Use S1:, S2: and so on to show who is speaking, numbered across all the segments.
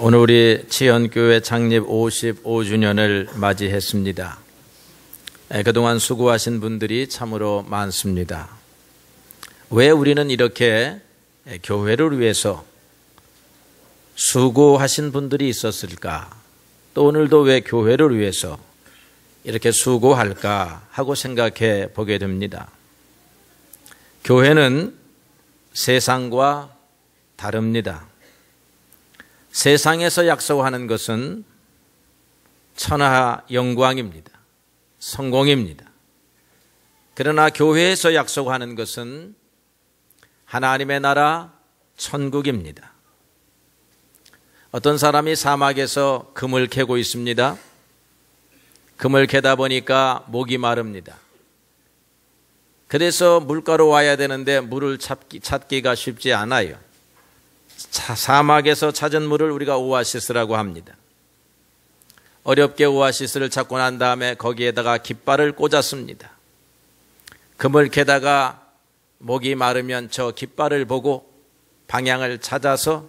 S1: 오늘 우리 지연교회 창립 55주년을 맞이했습니다. 그동안 수고하신 분들이 참으로 많습니다. 왜 우리는 이렇게 교회를 위해서 수고하신 분들이 있었을까? 또 오늘도 왜 교회를 위해서 이렇게 수고할까 하고 생각해 보게 됩니다. 교회는 세상과 다릅니다. 세상에서 약속하는 것은 천하 영광입니다. 성공입니다. 그러나 교회에서 약속하는 것은 하나님의 나라 천국입니다. 어떤 사람이 사막에서 금을 캐고 있습니다. 금을 캐다 보니까 목이 마릅니다. 그래서 물가로 와야 되는데 물을 찾기가 쉽지 않아요. 사막에서 찾은 물을 우리가 오아시스라고 합니다. 어렵게 오아시스를 찾고 난 다음에 거기에다가 깃발을 꽂았습니다. 금을 캐다가 목이 마르면 저 깃발을 보고 방향을 찾아서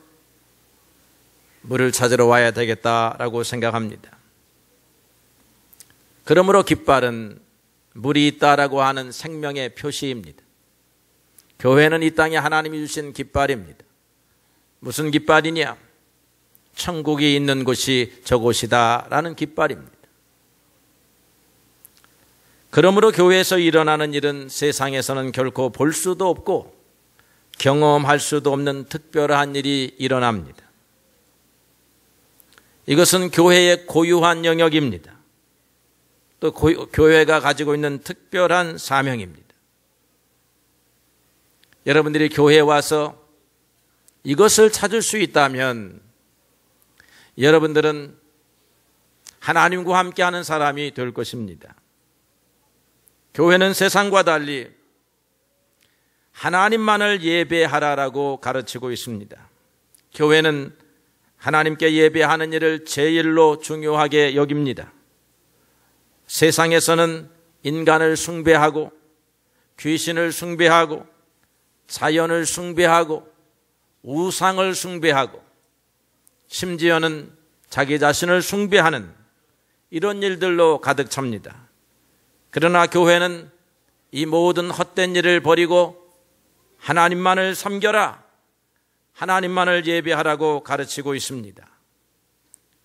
S1: 물을 찾으러 와야 되겠다라고 생각합니다. 그러므로 깃발은 물이 있다라고 하는 생명의 표시입니다. 교회는 이 땅에 하나님이 주신 깃발입니다. 무슨 깃발이냐? 천국이 있는 곳이 저곳이다라는 깃발입니다. 그러므로 교회에서 일어나는 일은 세상에서는 결코 볼 수도 없고 경험할 수도 없는 특별한 일이 일어납니다. 이것은 교회의 고유한 영역입니다. 또 교회가 가지고 있는 특별한 사명입니다. 여러분들이 교회에 와서 이것을 찾을 수 있다면 여러분들은 하나님과 함께하는 사람이 될 것입니다. 교회는 세상과 달리 하나님만을 예배하라라고 가르치고 있습니다. 교회는 하나님께 예배하는 일을 제일로 중요하게 여깁니다. 세상에서는 인간을 숭배하고 귀신을 숭배하고 자연을 숭배하고 우상을 숭배하고 심지어는 자기 자신을 숭배하는 이런 일들로 가득 찹니다. 그러나 교회는 이 모든 헛된 일을 버리고 하나님만을 섬겨라, 하나님만을 예배하라고 가르치고 있습니다.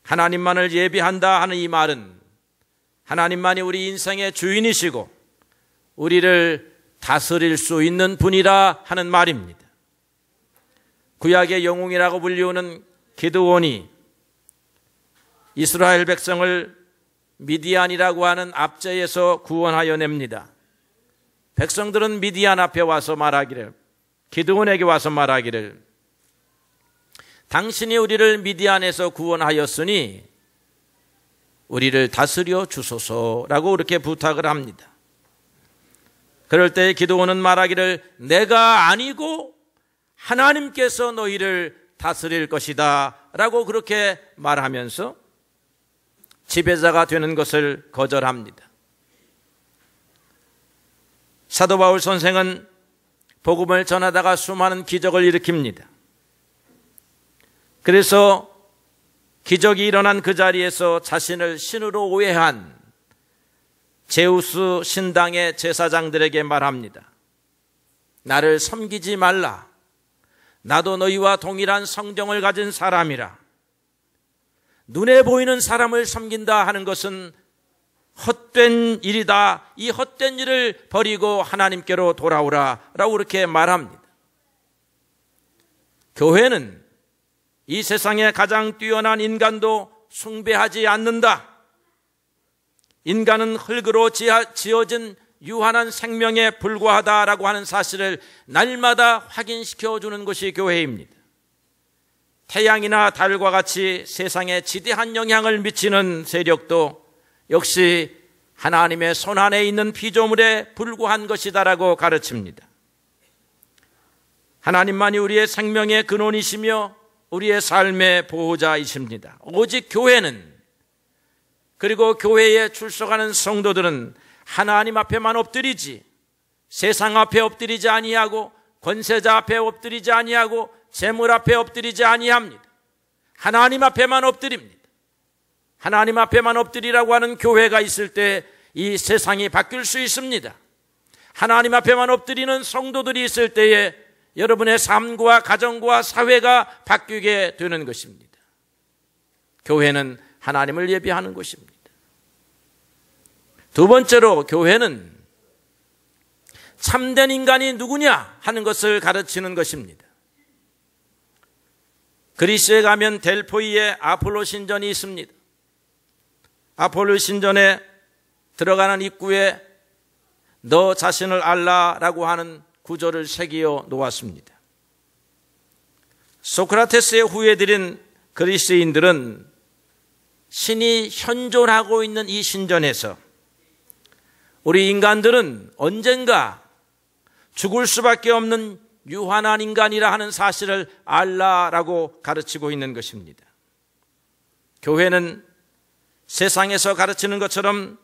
S1: 하나님만을 예배한다 하는 이 말은 하나님만이 우리 인생의 주인이시고 우리를 다스릴 수 있는 분이라 하는 말입니다. 구약의 영웅이라고 불리우는 기드온이 이스라엘 백성을 미디안이라고 하는 압제에서 구원하여 냅니다. 백성들은 미디안 앞에 와서 말하기를, 기드온에게 와서 말하기를, 당신이 우리를 미디안에서 구원하였으니 우리를 다스려 주소서라고 그렇게 부탁을 합니다. 그럴 때 기드온은 말하기를, 내가 아니고 하나님께서 너희를 다스릴 것이다 라고 그렇게 말하면서 지배자가 되는 것을 거절합니다. 사도 바울 선생은 복음을 전하다가 수많은 기적을 일으킵니다. 그래서 기적이 일어난 그 자리에서 자신을 신으로 오해한 제우스 신당의 제사장들에게 말합니다. 나를 섬기지 말라. 나도 너희와 동일한 성정을 가진 사람이라. 눈에 보이는 사람을 섬긴다 하는 것은 헛된 일이다. 이 헛된 일을 버리고 하나님께로 돌아오라 라고 그렇게 말합니다. 교회는 이 세상에 가장 뛰어난 인간도 숭배하지 않는다. 인간은 흙으로 지어진 유한한 생명에 불과하다라고 하는 사실을 날마다 확인시켜주는 것이 교회입니다. 태양이나 달과 같이 세상에 지대한 영향을 미치는 세력도 역시 하나님의 손안에 있는 피조물에 불과한 것이다라고 가르칩니다. 하나님만이 우리의 생명의 근원이시며 우리의 삶의 보호자이십니다. 오직 교회는, 그리고 교회에 출석하는 성도들은 하나님 앞에만 엎드리지 세상 앞에 엎드리지 아니하고 권세자 앞에 엎드리지 아니하고 재물 앞에 엎드리지 아니합니다. 하나님 앞에만 엎드립니다. 하나님 앞에만 엎드리라고 하는 교회가 있을 때 이 세상이 바뀔 수 있습니다. 하나님 앞에만 엎드리는 성도들이 있을 때에 여러분의 삶과 가정과 사회가 바뀌게 되는 것입니다. 교회는 하나님을 예배하는 곳입니다. 두 번째로 교회는 참된 인간이 누구냐 하는 것을 가르치는 것입니다. 그리스에 가면 델포이에 아폴로 신전이 있습니다. 아폴로 신전에 들어가는 입구에 너 자신을 알라라고 하는 구절을 새기어 놓았습니다. 소크라테스의 후예들인 그리스인들은 신이 현존하고 있는 이 신전에서 우리 인간들은 언젠가 죽을 수밖에 없는 유한한 인간이라 하는 사실을 알라라고 가르치고 있는 것입니다. 교회는 세상에서 가르치는 것처럼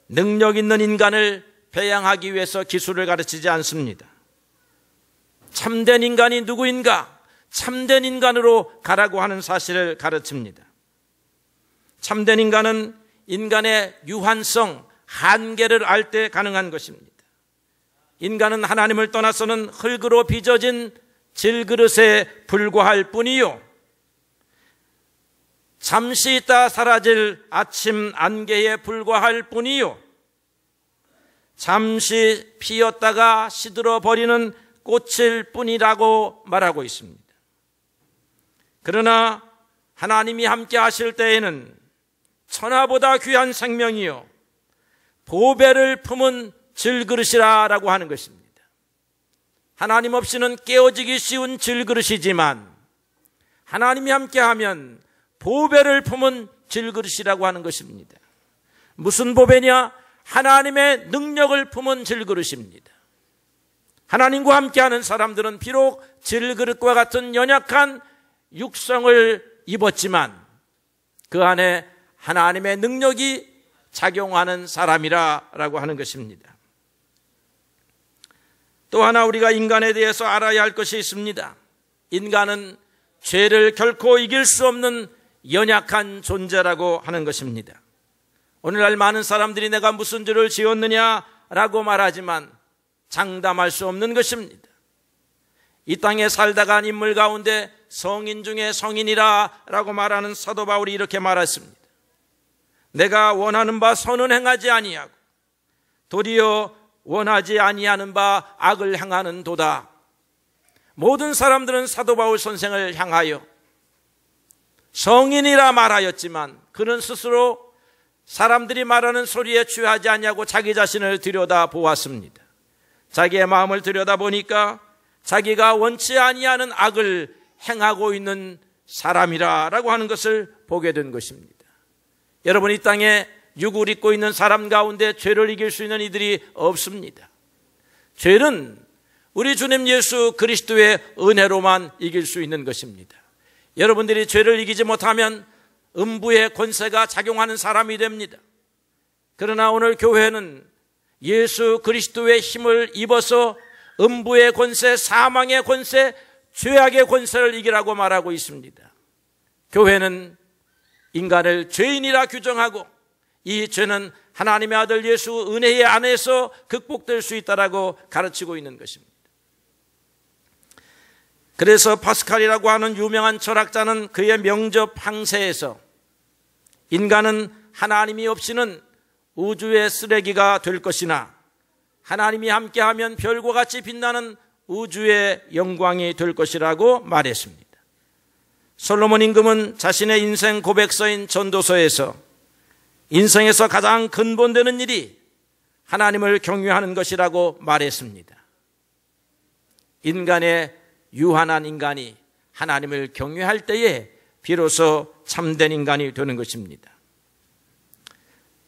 S1: 능력 있는 인간을 배양하기 위해서 기술을 가르치지 않습니다. 참된 인간이 누구인가? 참된 인간으로 가라고 하는 사실을 가르칩니다. 참된 인간은 인간의 유한성, 한계를 알 때 가능한 것입니다. 인간은 하나님을 떠나서는 흙으로 빚어진 질그릇에 불과할 뿐이요, 잠시 있다 사라질 아침 안개에 불과할 뿐이요, 잠시 피었다가 시들어 버리는 꽃일 뿐이라고 말하고 있습니다. 그러나 하나님이 함께 하실 때에는 천하보다 귀한 생명이요 보배를 품은 질그릇이라고 하는 것입니다. 하나님 없이는 깨어지기 쉬운 질그릇이지만 하나님이 함께하면 보배를 품은 질그릇이라고 하는 것입니다. 무슨 보배냐? 하나님의 능력을 품은 질그릇입니다. 하나님과 함께하는 사람들은 비록 질그릇과 같은 연약한 육성을 입었지만 그 안에 하나님의 능력이 작용하는 사람이라고 하는 것입니다. 또 하나 우리가 인간에 대해서 알아야 할 것이 있습니다. 인간은 죄를 결코 이길 수 없는 연약한 존재라고 하는 것입니다. 오늘날 많은 사람들이 내가 무슨 죄를 지었느냐라고 말하지만 장담할 수 없는 것입니다. 이 땅에 살다가 한 인물 가운데 성인 중에 성인이라고 말하는 사도 바울이 이렇게 말했습니다. 내가 원하는 바 선은 행하지 아니하고 도리어 원하지 아니하는 바 악을 행하는 도다. 모든 사람들은 사도 바울 선생을 향하여 성인이라 말하였지만 그는 스스로 사람들이 말하는 소리에 취하지 아니하고 자기 자신을 들여다보았습니다. 자기의 마음을 들여다보니까 자기가 원치 아니하는 악을 행하고 있는 사람이라고 하는 것을 보게 된 것입니다. 여러분, 이 땅에 육을 입고 있는 사람 가운데 죄를 이길 수 있는 이들이 없습니다. 죄는 우리 주님 예수 그리스도의 은혜로만 이길 수 있는 것입니다. 여러분들이 죄를 이기지 못하면 음부의 권세가 작용하는 사람이 됩니다. 그러나 오늘 교회는 예수 그리스도의 힘을 입어서 음부의 권세, 사망의 권세, 죄악의 권세를 이기라고 말하고 있습니다. 교회는 인간을 죄인이라 규정하고 이 죄는 하나님의 아들 예수 은혜의 안에서 극복될 수 있다라고 가르치고 있는 것입니다. 그래서 파스칼이라고 하는 유명한 철학자는 그의 명접 항세에서 인간은 하나님이 없이는 우주의 쓰레기가 될 것이나 하나님이 함께하면 별과 같이 빛나는 우주의 영광이 될 것이라고 말했습니다. 솔로몬 임금은 자신의 인생 고백서인 전도서에서 인생에서 가장 근본되는 일이 하나님을 경외하는 것이라고 말했습니다. 인간의 유한한 인간이 하나님을 경외할 때에 비로소 참된 인간이 되는 것입니다.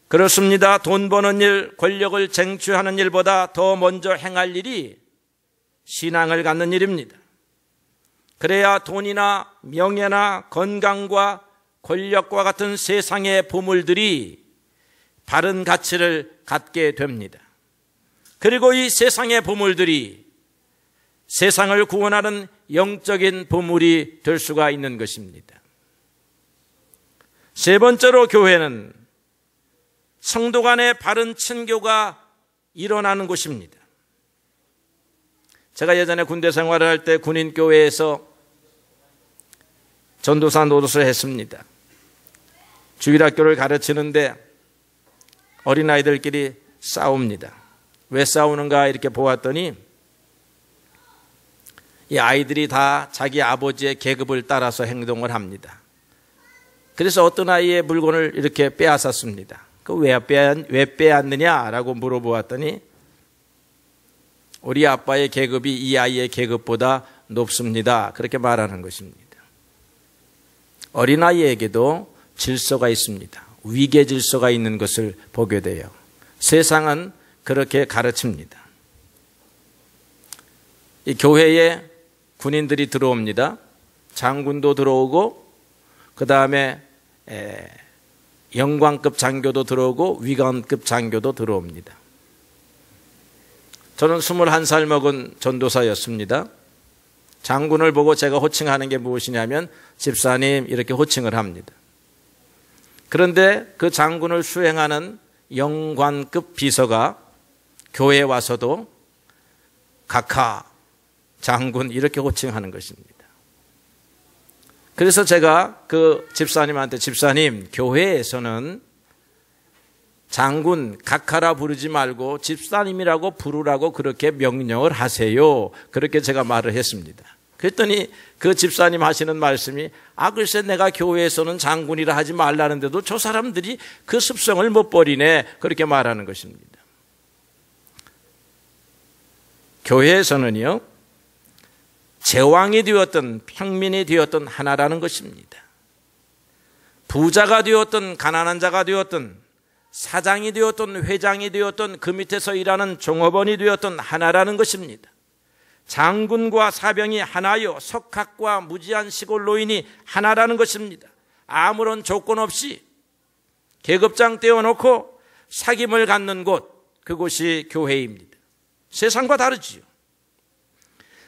S1: 그렇습니다. 돈 버는 일, 권력을 쟁취하는 일보다 더 먼저 행할 일이 신앙을 갖는 일입니다. 그래야 돈이나 명예나 건강과 권력과 같은 세상의 보물들이 바른 가치를 갖게 됩니다. 그리고 이 세상의 보물들이 세상을 구원하는 영적인 보물이 될 수가 있는 것입니다. 세 번째로 교회는 성도 간의 바른 친교가 일어나는 곳입니다. 제가 예전에 군대 생활을 할 때 군인교회에서 전도사 노릇을 했습니다. 주일학교를 가르치는데 어린아이들끼리 싸웁니다. 왜 싸우는가 이렇게 보았더니 이 아이들이 다 자기 아버지의 계급을 따라서 행동을 합니다. 그래서 어떤 아이의 물건을 이렇게 빼앗았습니다. 왜 빼앗느냐라고 물어보았더니 우리 아빠의 계급이 이 아이의 계급보다 높습니다. 그렇게 말하는 것입니다. 어린아이에게도 질서가 있습니다. 위계 질서가 있는 것을 보게 돼요. 세상은 그렇게 가르칩니다. 이 교회에 군인들이 들어옵니다. 장군도 들어오고 그 다음에 영광급 장교도 들어오고 위관급 장교도 들어옵니다. 저는 21살 먹은 전도사였습니다. 장군을 보고 제가 호칭하는 게 무엇이냐면 집사님 이렇게 호칭을 합니다. 그런데 그 장군을 수행하는 영관급 비서가 교회에 와서도 각하 장군 이렇게 호칭하는 것입니다. 그래서 제가 그 집사님한테 집사님 교회에서는 장군 각하라 부르지 말고 집사님이라고 부르라고 그렇게 명령을 하세요. 그렇게 제가 말을 했습니다. 그랬더니 그 집사님 하시는 말씀이 글쎄 내가 교회에서는 장군이라 하지 말라는데도 저 사람들이 그 습성을 못 버리네. 그렇게 말하는 것입니다. 교회에서는요 제왕이 되었든 평민이 되었든 하나라는 것입니다. 부자가 되었든 가난한 자가 되었든 사장이 되었든 회장이 되었든 그 밑에서 일하는 종업원이 되었든 하나라는 것입니다. 장군과 사병이 하나요 석학과 무지한 시골 노인이 하나라는 것입니다. 아무런 조건 없이 계급장 떼어놓고 사귐을 갖는 곳 그곳이 교회입니다. 세상과 다르지요.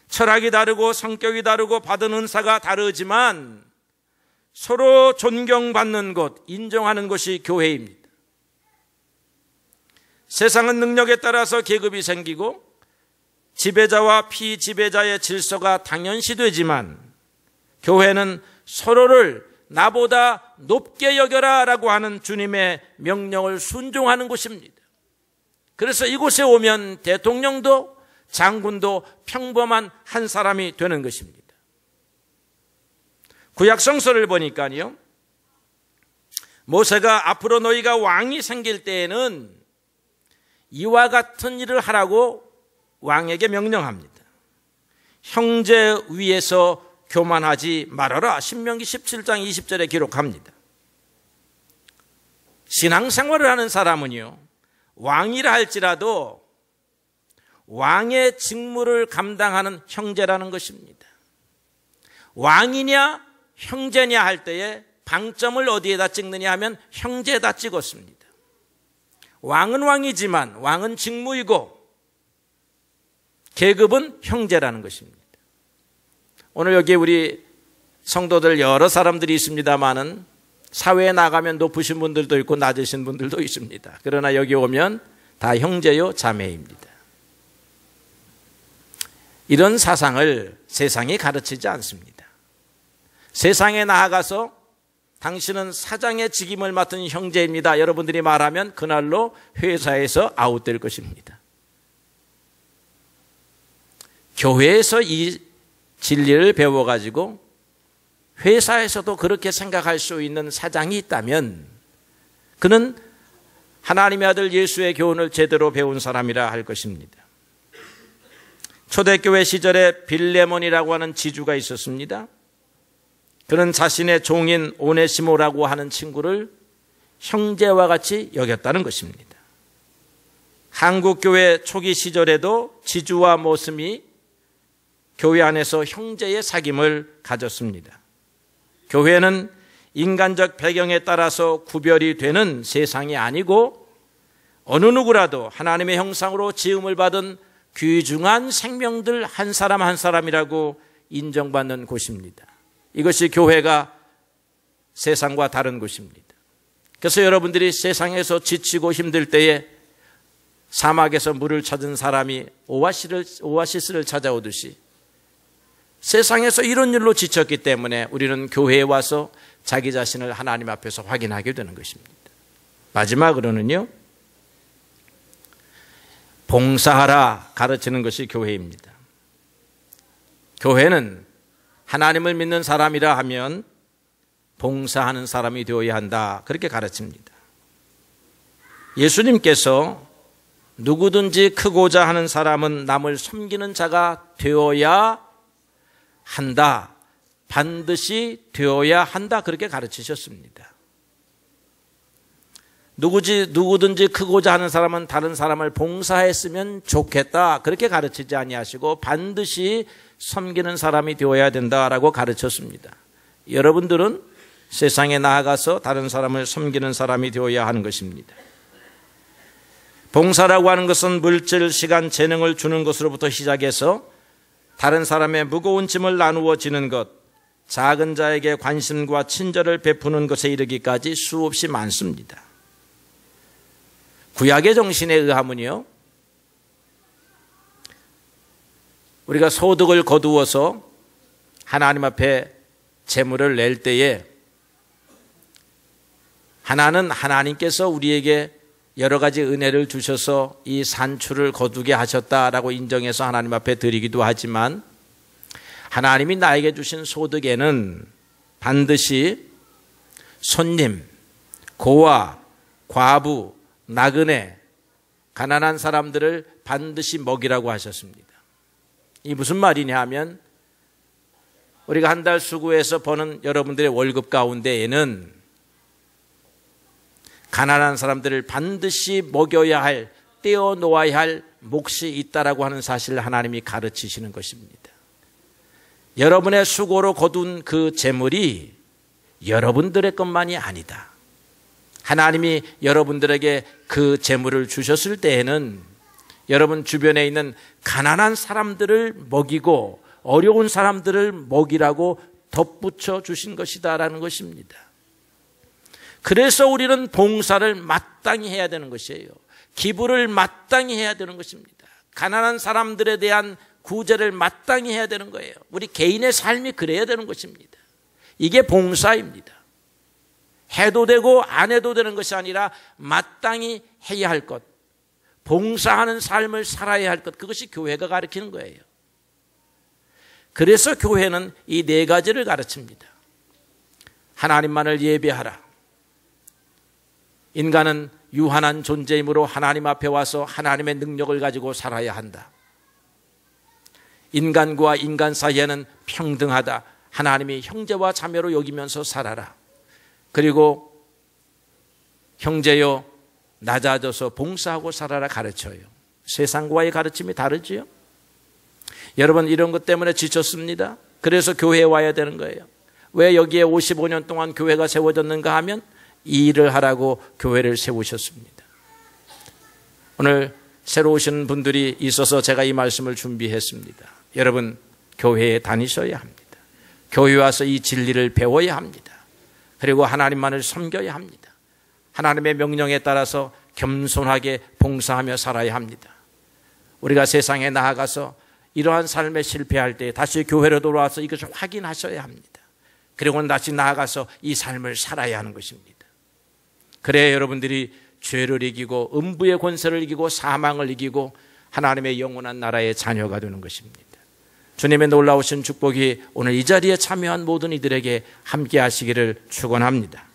S1: 철학이 다르고 성격이 다르고 받은 은사가 다르지만 서로 존경받는 곳, 인정하는 것이 교회입니다. 세상은 능력에 따라서 계급이 생기고 지배자와 피지배자의 질서가 당연시되지만 교회는 서로를 나보다 높게 여겨라 라고 하는 주님의 명령을 순종하는 곳입니다. 그래서 이곳에 오면 대통령도 장군도 평범한 한 사람이 되는 것입니다. 구약 성서를 보니까요 모세가 앞으로 너희가 왕이 생길 때에는 이와 같은 일을 하라고 왕에게 명령합니다. 형제 위에서 교만하지 말아라. 신명기 17장 20절에 기록합니다. 신앙생활을 하는 사람은요 왕이라 할지라도 왕의 직무를 감당하는 형제라는 것입니다. 왕이냐 형제냐 할 때에 방점을 어디에다 찍느냐 하면 형제에다 찍었습니다. 왕은 왕이지만 왕은 직무이고 계급은 형제라는 것입니다. 오늘 여기 우리 성도들 여러 사람들이 있습니다만은 사회에 나가면 높으신 분들도 있고 낮으신 분들도 있습니다. 그러나 여기 오면 다 형제요 자매입니다. 이런 사상을 세상이 가르치지 않습니다. 세상에 나아가서 당신은 사장의 직임을 맡은 형제입니다. 여러분들이 말하면 그날로 회사에서 아웃될 것입니다. 교회에서 이 진리를 배워가지고 회사에서도 그렇게 생각할 수 있는 사장이 있다면 그는 하나님의 아들 예수의 교훈을 제대로 배운 사람이라 할 것입니다. 초대교회 시절에 빌레몬이라고 하는 지주가 있었습니다. 그는 자신의 종인 오네시모라고 하는 친구를 형제와 같이 여겼다는 것입니다. 한국교회 초기 시절에도 지주와 모슴이 교회 안에서 형제의 사귐을 가졌습니다. 교회는 인간적 배경에 따라서 구별이 되는 세상이 아니고 어느 누구라도 하나님의 형상으로 지음을 받은 귀중한 생명들 한 사람 한 사람이라고 인정받는 곳입니다. 이것이 교회가 세상과 다른 곳입니다. 그래서 여러분들이 세상에서 지치고 힘들 때에 사막에서 물을 찾은 사람이 오아시스를 찾아오듯이 세상에서 이런 일로 지쳤기 때문에 우리는 교회에 와서 자기 자신을 하나님 앞에서 확인하게 되는 것입니다. 마지막으로는요, 봉사하라 가르치는 것이 교회입니다. 교회는 하나님을 믿는 사람이라 하면 봉사하는 사람이 되어야 한다, 그렇게 가르칩니다. 예수님께서 누구든지 크고자 하는 사람은 남을 섬기는 자가 되어야 한다, 반드시 되어야 한다, 그렇게 가르치셨습니다. 누구든지 크고자 하는 사람은 다른 사람을 봉사했으면 좋겠다, 그렇게 가르치지 아니하시고 반드시 섬기는 사람이 되어야 된다라고 가르쳤습니다. 여러분들은 세상에 나아가서 다른 사람을 섬기는 사람이 되어야 하는 것입니다. 봉사라고 하는 것은 물질, 시간, 재능을 주는 것으로부터 시작해서 다른 사람의 무거운 짐을 나누어 지는 것, 작은 자에게 관심과 친절을 베푸는 것에 이르기까지 수없이 많습니다. 구약의 정신에 의하면요, 우리가 소득을 거두어서 하나님 앞에 제물을 낼 때에 하나는 하나님께서 우리에게 여러 가지 은혜를 주셔서 이 산출을 거두게 하셨다라고 인정해서 하나님 앞에 드리기도 하지만, 하나님이 나에게 주신 소득에는 반드시 손님, 고아, 과부, 나그네, 가난한 사람들을 반드시 먹이라고 하셨습니다. 이 무슨 말이냐 하면, 우리가 한 달 수고해서 버는 여러분들의 월급 가운데에는 가난한 사람들을 반드시 먹여야 할, 떼어 놓아야 할 몫이 있다라고 하는 사실을 하나님이 가르치시는 것입니다. 여러분의 수고로 거둔 그 재물이 여러분들의 것만이 아니다. 하나님이 여러분들에게 그 재물을 주셨을 때에는 여러분 주변에 있는 가난한 사람들을 먹이고 어려운 사람들을 먹이라고 덧붙여 주신 것이다라는 것입니다. 그래서 우리는 봉사를 마땅히 해야 되는 것이에요. 기부를 마땅히 해야 되는 것입니다. 가난한 사람들에 대한 구제를 마땅히 해야 되는 거예요. 우리 개인의 삶이 그래야 되는 것입니다. 이게 봉사입니다. 해도 되고 안 해도 되는 것이 아니라 마땅히 해야 할 것, 봉사하는 삶을 살아야 할 것, 그것이 교회가 가르치는 거예요. 그래서 교회는 이 네 가지를 가르칩니다. 하나님만을 예배하라. 인간은 유한한 존재이므로 하나님 앞에 와서 하나님의 능력을 가지고 살아야 한다. 인간과 인간 사이에는 평등하다. 하나님이 형제와 자매로 여기면서 살아라. 그리고 형제여 낮아져서 봉사하고 살아라 가르쳐요. 세상과의 가르침이 다르지요. 여러분, 이런 것 때문에 지쳤습니다. 그래서 교회에 와야 되는 거예요. 왜 여기에 55년 동안 교회가 세워졌는가 하면 이 일을 하라고 교회를 세우셨습니다. 오늘 새로 오신 분들이 있어서 제가 이 말씀을 준비했습니다. 여러분, 교회에 다니셔야 합니다. 교회에 와서 이 진리를 배워야 합니다. 그리고 하나님만을 섬겨야 합니다. 하나님의 명령에 따라서 겸손하게 봉사하며 살아야 합니다. 우리가 세상에 나아가서 이러한 삶에 실패할 때 다시 교회로 돌아와서 이것을 확인하셔야 합니다. 그리고는 다시 나아가서 이 삶을 살아야 하는 것입니다. 그래야 여러분들이 죄를 이기고 음부의 권세를 이기고 사망을 이기고 하나님의 영원한 나라의 자녀가 되는 것입니다. 주님의 놀라우신 축복이 오늘 이 자리에 참여한 모든 이들에게 함께 하시기를 축원합니다.